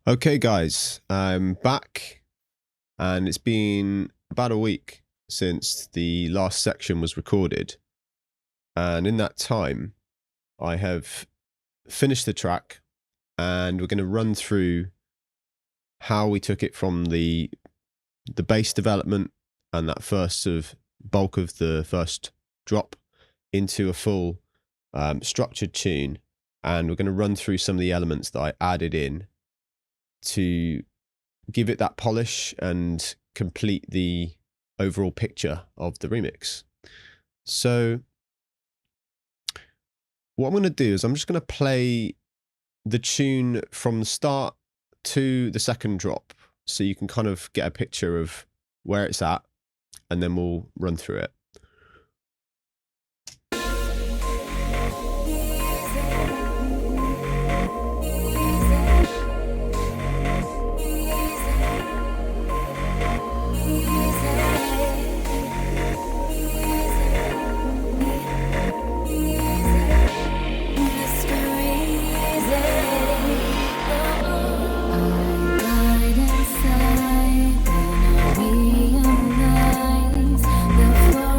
Okay guys, I'm back and it's been about a week since the last section was recorded, and in that time I have finished the track and we're going to run through how we took it from the bass development and that first bulk of the first drop into a full structured tune, and we're going to run through some of the elements that I added in to give it that polish and complete the overall picture of the remix. So what I'm going to do is I'm just going to play the tune from the start to the second drop so you can kind of get a picture of where it's at, and then we'll run through it. Inside, then I realize the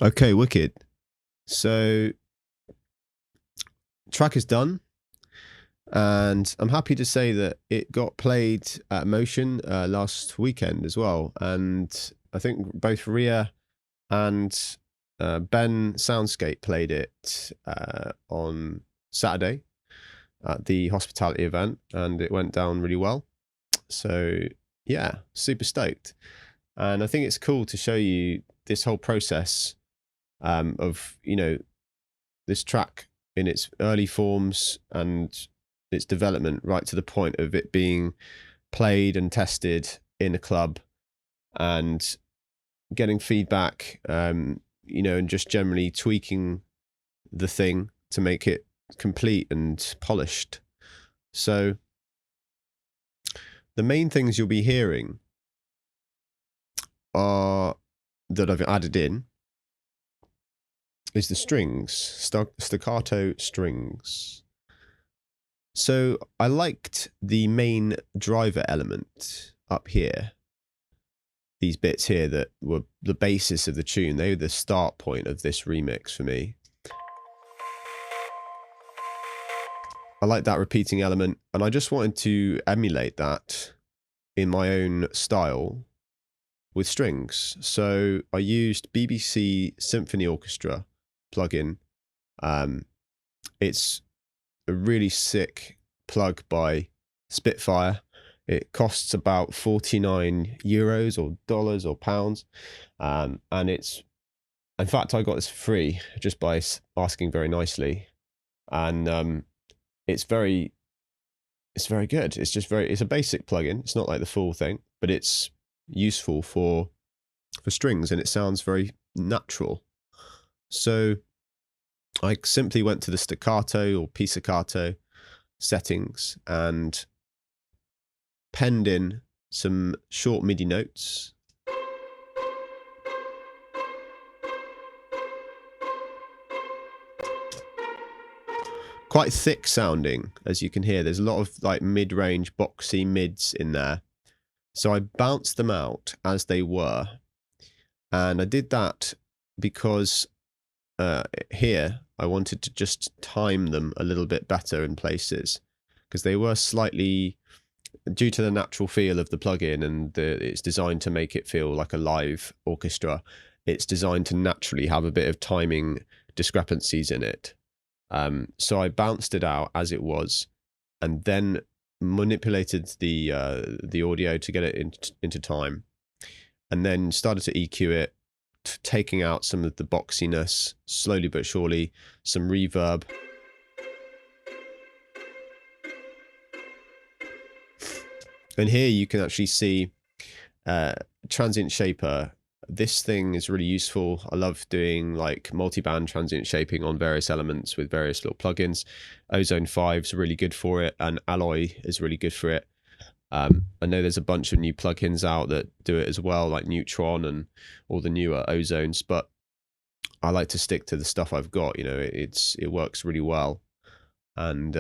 Okay, wicked. So, track is done, and I'm happy to say that it got played at Motion last weekend as well. And I think both Ria and Ben Soundscape played it on Saturday at the hospitality event, and it went down really well. So, yeah, super stoked. And I think it's cool to show you this whole process of, this track in its early forms and its development right to the point of it being played and tested in a club and getting feedback, and just generally tweaking the thing to make it complete and polished. So the main things you'll be hearing are that I've added in is the strings, staccato strings. So I liked the main driver element up here. These bits here that were the basis of the tune, they were the start point of this remix for me. I like that repeating element, and I just wanted to emulate that in my own style with strings. So I used BBC Symphony Orchestra plugin. It's a really sick plug by Spitfire. It costs about 49 euros or dollars or pounds. And it's, in fact, I got this free just by asking very nicely. And it's very good. It's a basic plugin. It's not like the full thing, but it's useful for strings, and it sounds very natural. So I simply went to the staccato or pizzicato settings and penned in some short MIDI notes. Quite thick sounding, as you can hear. There's a lot of like mid-range boxy mids in there. So I bounced them out as they were. And I did that because here I wanted to just time them a little bit better in places, because they were slightly, due to the natural feel of the plugin and it's designed to make it feel like a live orchestra. It's designed to naturally have a bit of timing discrepancies in it. So I bounced it out as it was, and then manipulated the audio to get it into time, and then started to EQ it, taking out some of the boxiness slowly but surely, some reverb. And here you can actually see transient shaper. This thing is really useful. I love doing like multi-band transient shaping on various elements with various little plugins. Ozone 5 is really good for it, and Alloy is really good for it. I know there's a bunch of new plugins out that do it as well, like Neutron and all the newer Ozones, but I like to stick to the stuff I've got. It works really well. And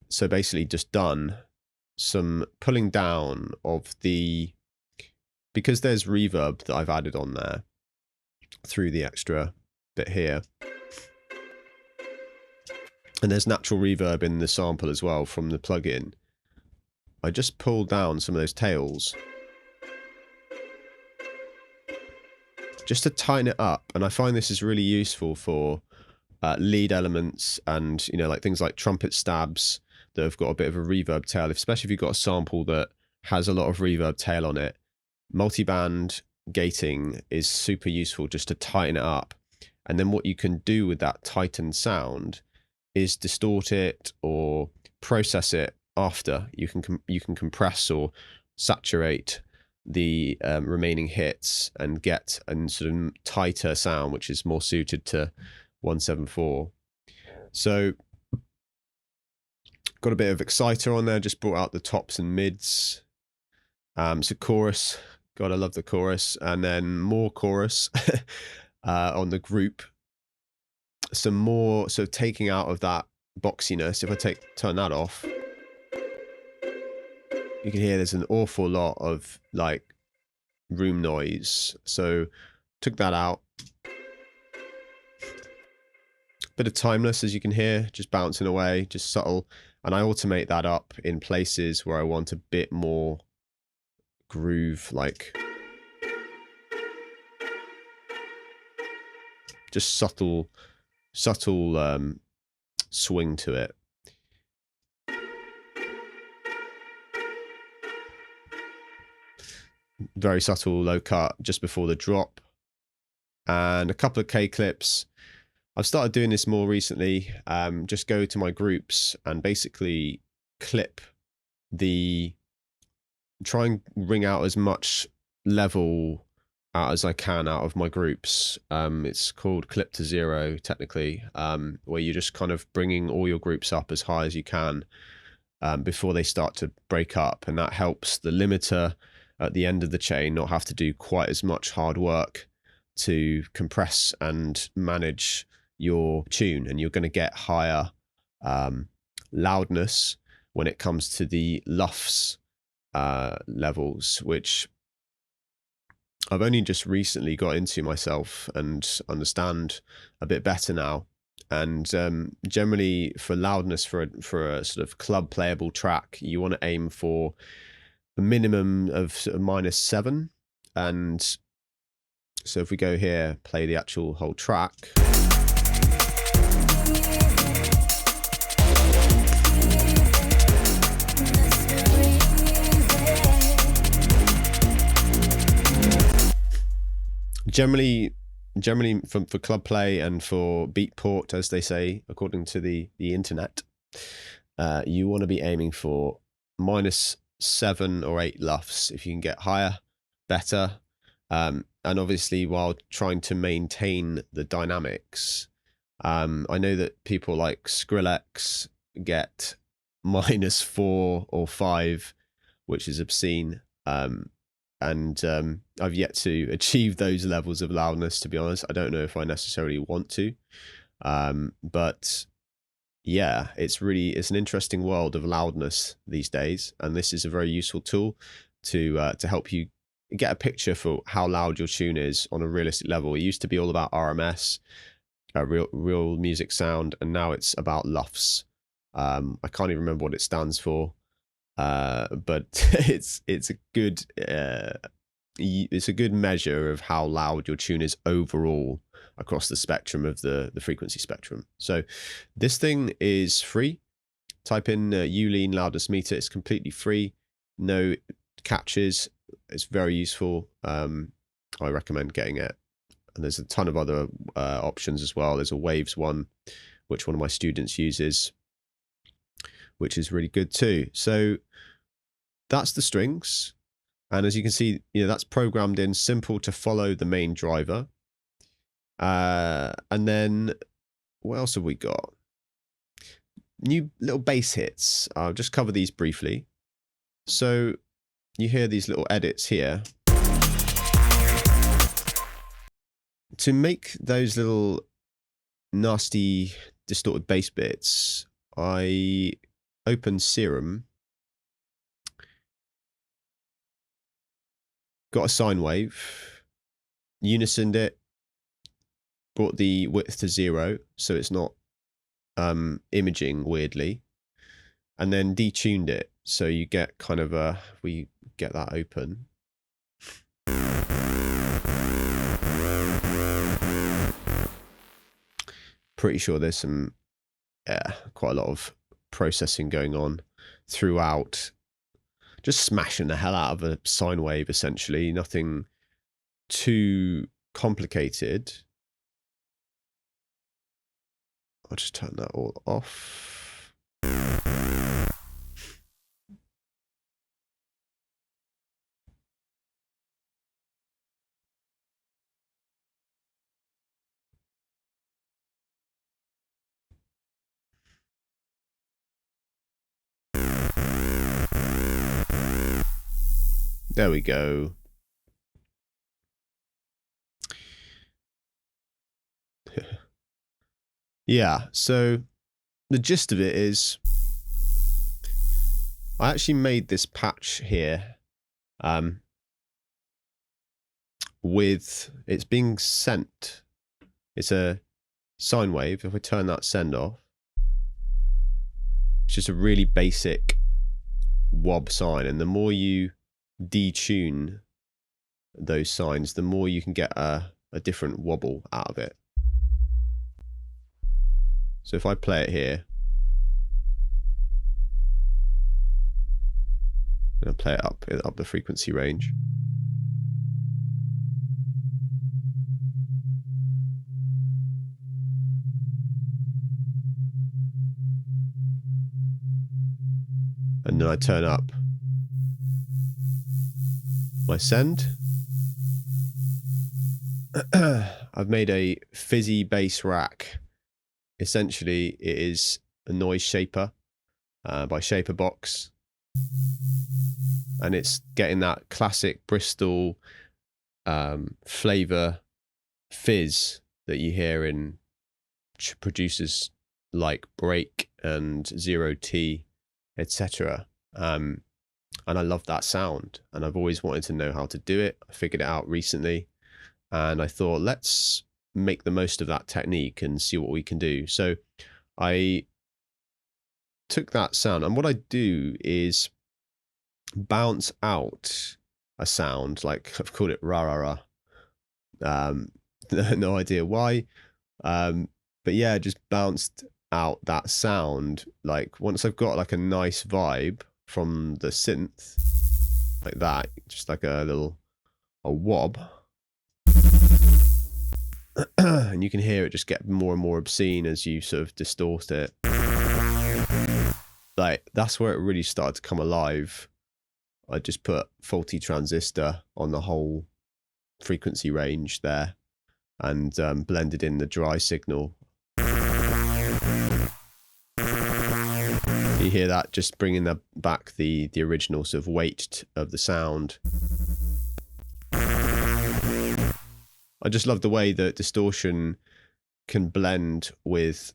so basically just done some pulling down of because there's reverb that I've added on there through the extra bit here. And there's natural reverb in the sample as well from the plugin. I just pulled down some of those tails just to tighten it up. And I find this is really useful for lead elements and, like things like trumpet stabs that have got a bit of a reverb tail, especially if you've got a sample that has a lot of reverb tail on it. Multiband gating is super useful just to tighten it up. And then what you can do with that tightened sound is distort it or process it after. You can compress or saturate the remaining hits and get a sort of tighter sound, which is more suited to 174. So got a bit of exciter on there, just brought out the tops and mids. So chorus, God, I love the chorus, and then more chorus on the group. Some more, so taking out of that boxiness. If I turn that off, you can hear there's an awful lot of like room noise. So took that out. Bit of timeless, as you can hear, just bouncing away, just subtle. And I automate that up in places where I want a bit more groove, like just subtle swing to it. Very subtle low cut just before the drop. And a couple of K clips. I've started doing this more recently. Just go to my groups and basically clip try and wring out as much level out as I can out of my groups. It's called clip to zero, technically, where you're just kind of bringing all your groups up as high as you can before they start to break up. And that helps the limiter at the end of the chain not have to do quite as much hard work to compress and manage your tune, and you're going to get higher loudness when it comes to the LUFS levels, which I've only just recently got into myself and understand a bit better now. And generally for loudness for a sort of club playable track, you want to aim for a minimum of sort of -7. And so if we go here, play the actual whole track. Generally for club play and for beatport, as they say, according to the internet, you want to be aiming for -7 or 8 LUFS. If you can get higher, better. And obviously while trying to maintain the dynamics. I know that people like Skrillex get -4 or 5, which is obscene. And I've yet to achieve those levels of loudness, to be honest. I don't know if I necessarily want to. But yeah, it's an interesting world of loudness these days. And this is a very useful tool to help you get a picture for how loud your tune is on a realistic level. It used to be all about RMS, real music sound, and now it's about LUFS. I can't even remember what it stands for. But it's a good measure of how loud your tune is overall across the spectrum of the frequency spectrum. So this thing is free. Type in Ulean loudness meter. It's completely free, no catches. It's very useful. I recommend getting it. And there's a ton of other options as well. There's a Waves one, which one of my students uses, which is really good too. So that's the strings. And as you can see, that's programmed in, simple to follow the main driver. And then what else have we got? New little bass hits. I'll just cover these briefly. So you hear these little edits here. To make those little nasty distorted bass bits, I opened Serum, got a sine wave, unisoned it, brought the width to 0 so it's not imaging weirdly, and then detuned it so you get kind of a, we get that open. Pretty sure there's some, quite a lot of processing going on throughout. Just smashing the hell out of a sine wave, essentially. Nothing too complicated. I'll just turn that all off. There we go. Yeah, so the gist of it is I actually made this patch here it's being sent. It's a sine wave. If I turn that send off, it's just a really basic wob sine, and the more you detune those sines, the more you can get a different wobble out of it. So if I play it here, and I play it up the frequency range, and then I turn up my send, I've made a fizzy bass rack. Essentially, it is a noise shaper by Shaper Box, and it's getting that classic Bristol flavor fizz that you hear in producers like Break and Zero T, etc. And I love that sound, and I've always wanted to know how to do it. I figured it out recently, and I thought, let's make the most of that technique and see what we can do. So I took that sound, and what I do is bounce out a sound, like I've called it rah rah rah. No idea why, but yeah, just bounced out that sound. Like once I've got like a nice vibe from the synth, like that, just like a wob, and you can hear it just get more and more obscene as you sort of distort it. Like that's where it really started to come alive. I just put faulty transistor on the whole frequency range there, and blended in the dry signal. You hear that just bringing back the original sort of weight of the sound. I just love the way that distortion can blend with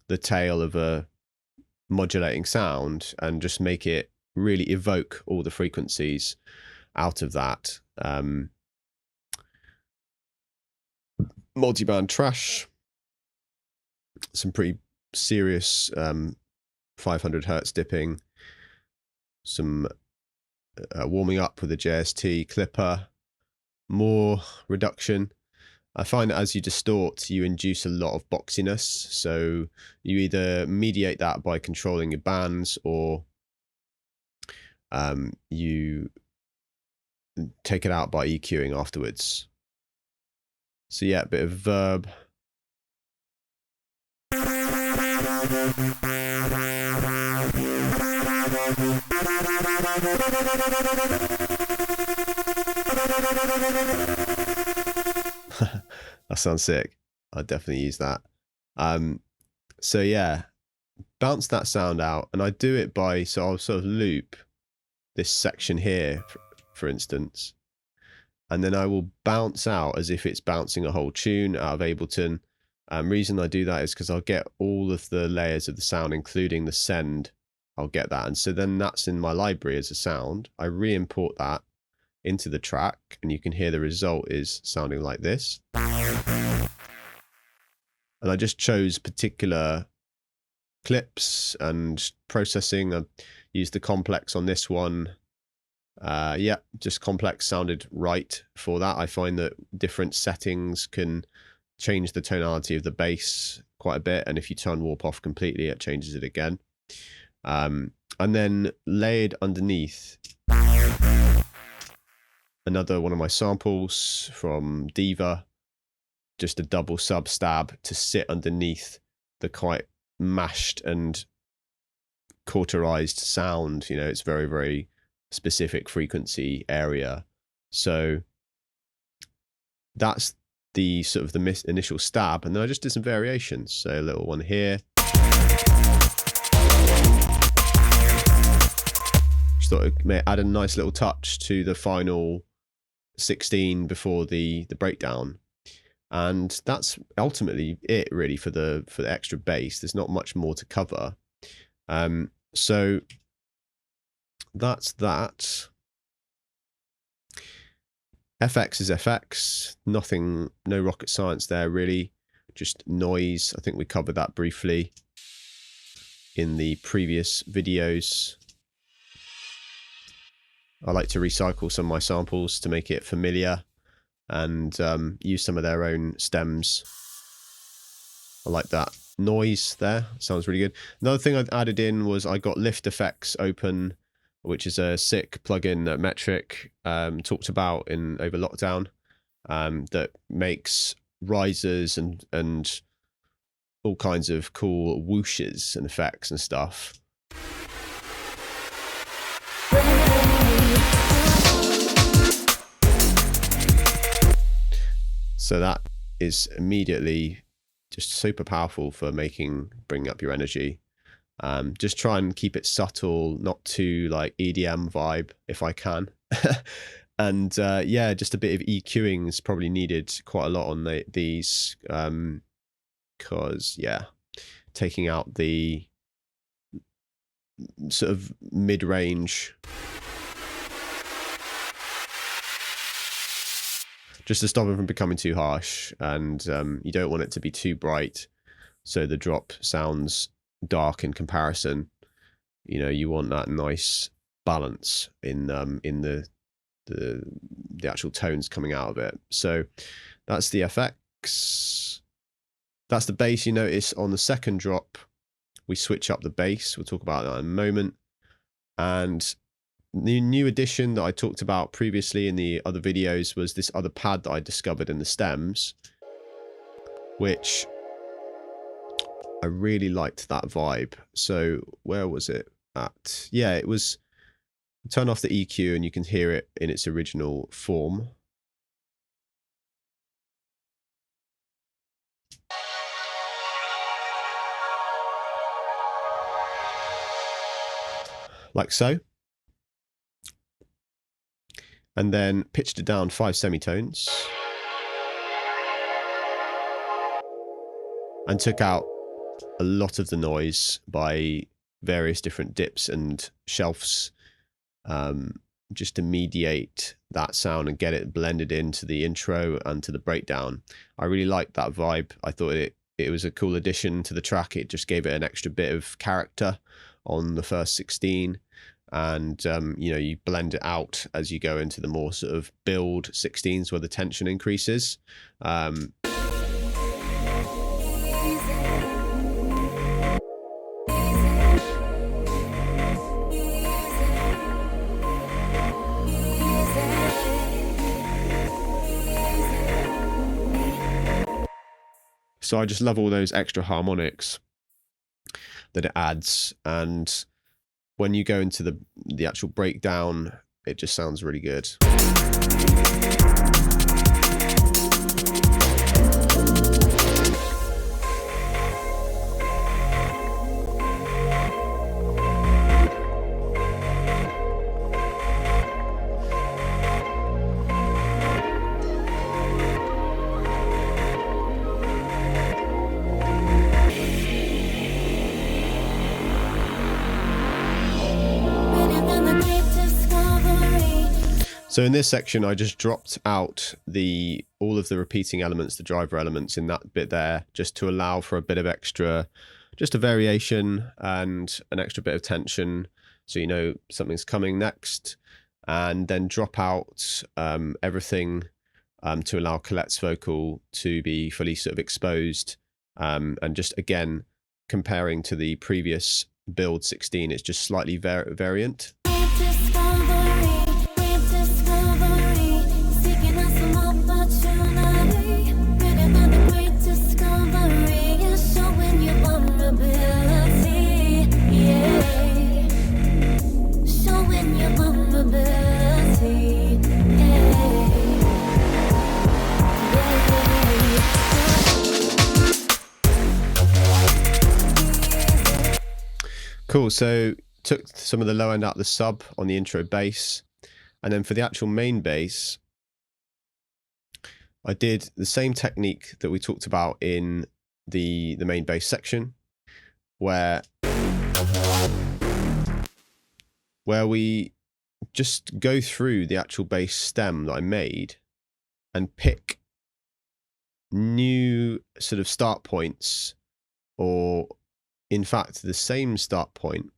the tail of a modulating sound and just make it really evoke all the frequencies out of that. Multiband trash, some pretty serious 500 hertz dipping, some warming up with a JST clipper, more reduction. I find that as you distort, you induce a lot of boxiness. So you either mediate that by controlling your bands, or you take it out by EQing afterwards. So yeah, a bit of verb. That sounds sick. I'd definitely use that. So yeah, bounce that sound out, and I do it by, so I'll sort of loop this section here, for instance, and then I will bounce out as if it's bouncing a whole tune out of Ableton. Reason I do that is because I'll get all of the layers of the sound, including the send. I'll get that, and so then that's in my library as a sound. I re-import that into the track, and you can hear the result is sounding like this. And I just chose particular clips and processing. I used the complex on this one. Yeah, just complex sounded right for that. I find that different settings can change the tonality of the bass quite a bit, and if you turn warp off completely, it changes it again. And then layered underneath another one of my samples from Diva, just a double sub stab to sit underneath the quite mashed and cauterized sound. You know, it's very, very specific frequency area. So that's the sort of the initial stab, and then I just did some variations. So a little one here. Just thought it may add a nice little touch to the final 16 before the breakdown. And that's ultimately it really for the extra bass. There's not much more to cover. So that's that. FX is FX, nothing, no rocket science there really, just noise. I think we covered that briefly in the previous videos. I like to recycle some of my samples to make it familiar and use some of their own stems. I like that noise there, sounds really good. Another thing I added in was I got Lift Effects open, which is a sick plugin that Metric talked about over lockdown, that makes risers and all kinds of cool whooshes and effects and stuff. So that is immediately just super powerful for bringing up your energy. Just try and keep it subtle, not too like EDM vibe if I can. And yeah, just a bit of EQing is probably needed quite a lot on these, because yeah, taking out the sort of mid-range, just to stop it from becoming too harsh, and you don't want it to be too bright so the drop sounds dark in comparison. You know, you want that nice balance in the actual tones coming out of it. So that's the FX. That's the bass. You notice on the second drop we switch up the bass. We'll talk about that in a moment. And the new addition that I talked about previously in the other videos was this other pad that I discovered in the stems, which I really liked that vibe. So where was it at? Yeah, it was, turn off the EQ and you can hear it in its original form. Like so. And then pitched it down 5 semitones. And took out a lot of the noise by various different dips and shelves, just to mediate that sound and get it blended into the intro and to the breakdown. I really liked that vibe. I thought it was a cool addition to the track. It just gave it an extra bit of character on the first 16. And you know, you blend it out as you go into the more sort of build 16s where the tension increases. So I just love all those extra harmonics that it adds, and when you go into the actual breakdown, it just sounds really good. So in this section, I just dropped out all of the repeating elements, the driver elements in that bit there, just to allow for a bit of extra, just a variation and an extra bit of tension, so you know something's coming next. And then drop out everything to allow Colette's vocal to be fully sort of exposed. And just again, comparing to the previous build 16, it's just slightly variant. Cool, so took some of the low end out of the sub on the intro bass, and then for the actual main bass, I did the same technique that we talked about in the main bass section, where we just go through the actual bass stem that I made and pick new sort of start points, or in fact the same start point.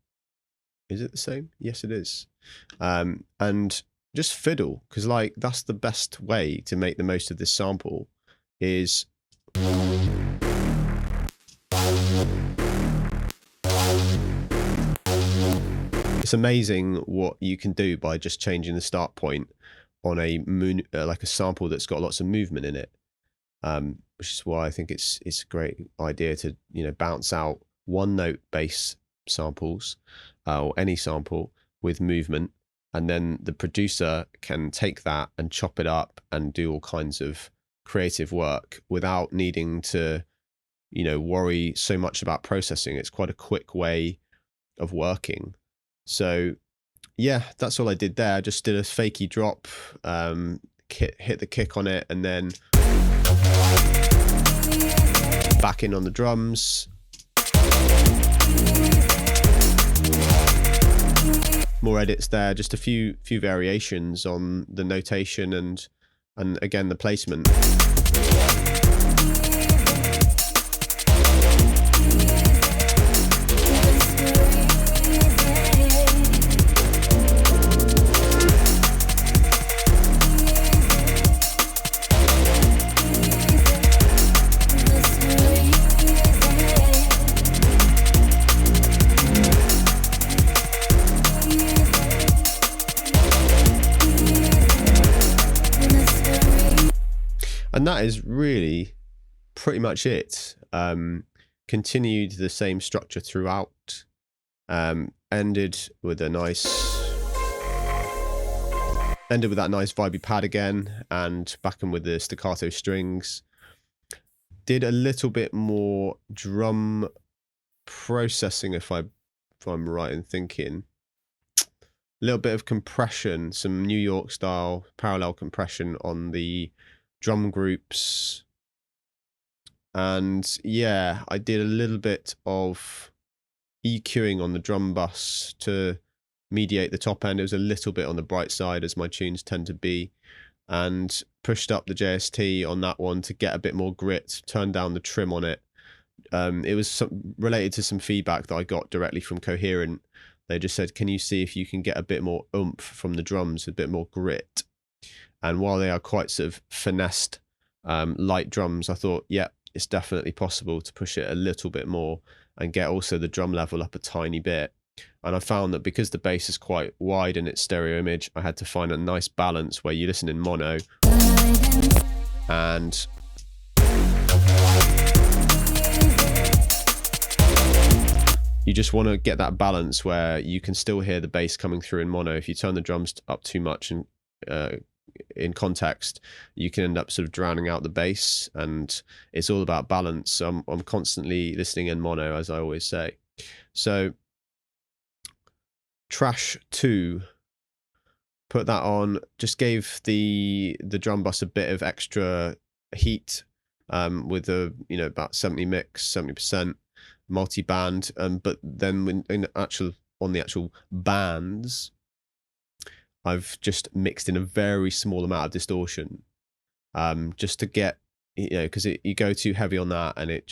Is it the same? Yes, it is. And just fiddle, because like that's the best way to make the most of this sample. Is it's amazing what you can do by just changing the start point on a like a sample that's got lots of movement in it. Which is why I think it's a great idea to, you know, bounce out one note bass samples, or any sample with movement, and then the producer can take that and chop it up and do all kinds of creative work without needing to, you know, worry so much about processing. It's quite a quick way of working. So yeah, that's all I did there. I just did a fakey drop, hit the kick on it, and then back in on the drums. More edits there, just a few variations on the notation and again the placement. And that is really pretty much it. Continued the same structure throughout. Ended with that nice vibey pad again, and back in with the staccato strings. Did a little bit more drum processing, if I'm right in thinking. A little bit of compression, some New York style parallel compression on the drum groups, and yeah, I did a little bit of EQing on the drum bus to mediate the top end. It was a little bit on the bright side, as my tunes tend to be, and pushed up the JST on that one to get a bit more grit, turned down the trim on it. It was related to some feedback that I got directly from Coherent. They just said, can you see if you can get a bit more oomph from the drums, a bit more grit? And while they are quite sort of finessed, light drums, I thought, yeah, it's definitely possible to push it a little bit more and get also the drum level up a tiny bit. And I found that because the bass is quite wide in its stereo image, I had to find a nice balance where you listen in mono and you just want to get that balance where you can still hear the bass coming through in mono. If you turn the drums up too much and in context, you can end up sort of drowning out the bass, and it's all about balance. I'm constantly listening in mono, as I always say. So Trash 2, put that on, just gave the drum bus a bit of extra heat, with a, you know, about 70% multi-band, but then on the actual bands, I've just mixed in a very small amount of distortion, just to get, you know, because you go too heavy on that and it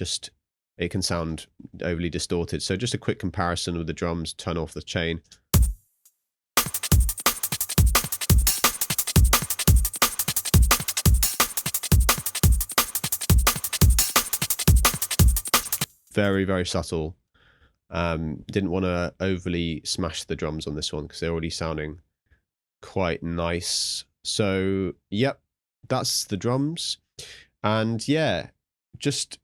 can sound overly distorted. So just a quick comparison with the drums, turn off the chain. Very, very subtle. Didn't want to overly smash the drums on this one because they're already sounding quite nice. So yep, that's the drums. And yeah, just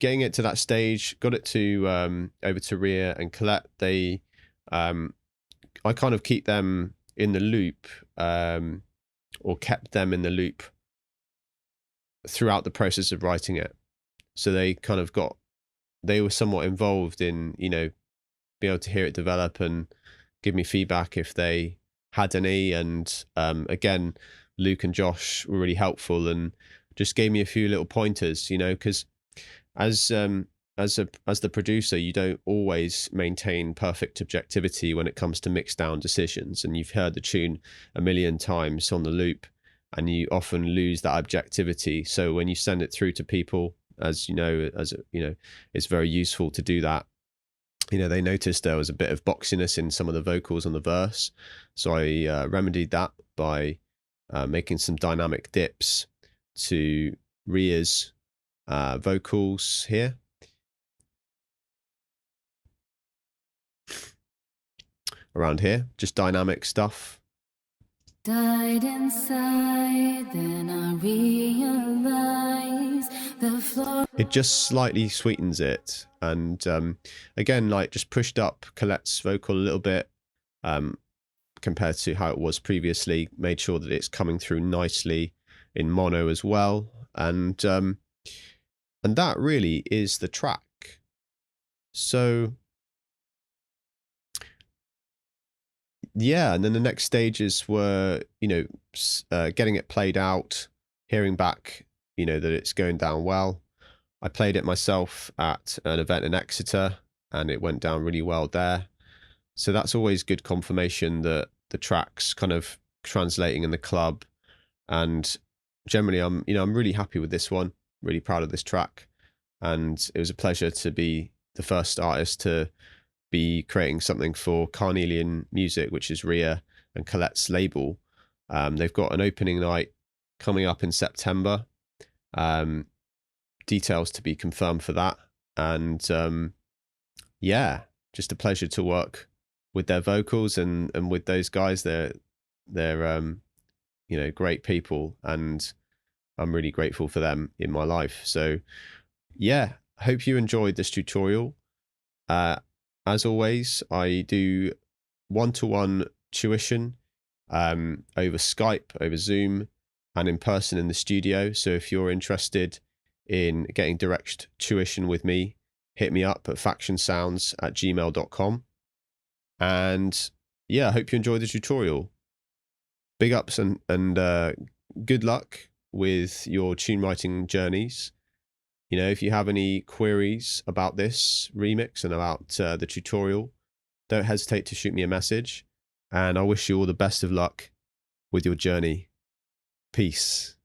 getting it to that stage, got it to over to Rhea and Colette. They I kind of keep them in the loop, or kept them in the loop throughout the process of writing it. So they were somewhat involved in, you know, being able to hear it develop and give me feedback if they had any. And again, Luke and Josh were really helpful and just gave me a few little pointers, you know, because as the producer, you don't always maintain perfect objectivity when it comes to mix down decisions. And you've heard the tune a million times on the loop, and you often lose that objectivity. So when you send it through to people, as you know, it's very useful to do that. They noticed there was a bit of boxiness in some of the vocals on the verse. So I remedied that by making some dynamic dips to Ria's vocals here. Around here, just dynamic stuff. Died inside, then I realized the floor. It just slightly sweetens it, and again, like, just pushed up Colette's vocal a little bit compared to how it was previously. Made sure that it's coming through nicely in mono as well, and that really is the track. So yeah, and then the next stages were, getting it played out, hearing back, that it's going down well. I played it myself at an event in Exeter, and it went down really well there. So that's always good confirmation that the track's kind of translating in the club. And generally, I'm really happy with this one, really proud of this track. And it was a pleasure to be the first artist to be creating something for Carnelian Music, which is Ria and Colette's label. They've got an opening night coming up in September. Details to be confirmed for that. And yeah, just a pleasure to work with their vocals and with those guys. They're great people, and I'm really grateful for them in my life. So yeah, hope you enjoyed this tutorial. As always, I do one-to-one tuition over Skype, over Zoom, and in person in the studio. So if you're interested in getting direct tuition with me, hit me up at phactionsounds@gmail.com. And yeah, I hope you enjoyed the tutorial. Big ups and good luck with your tune writing journeys. If you have any queries about this remix and about the tutorial, don't hesitate to shoot me a message. And I wish you all the best of luck with your journey. Peace.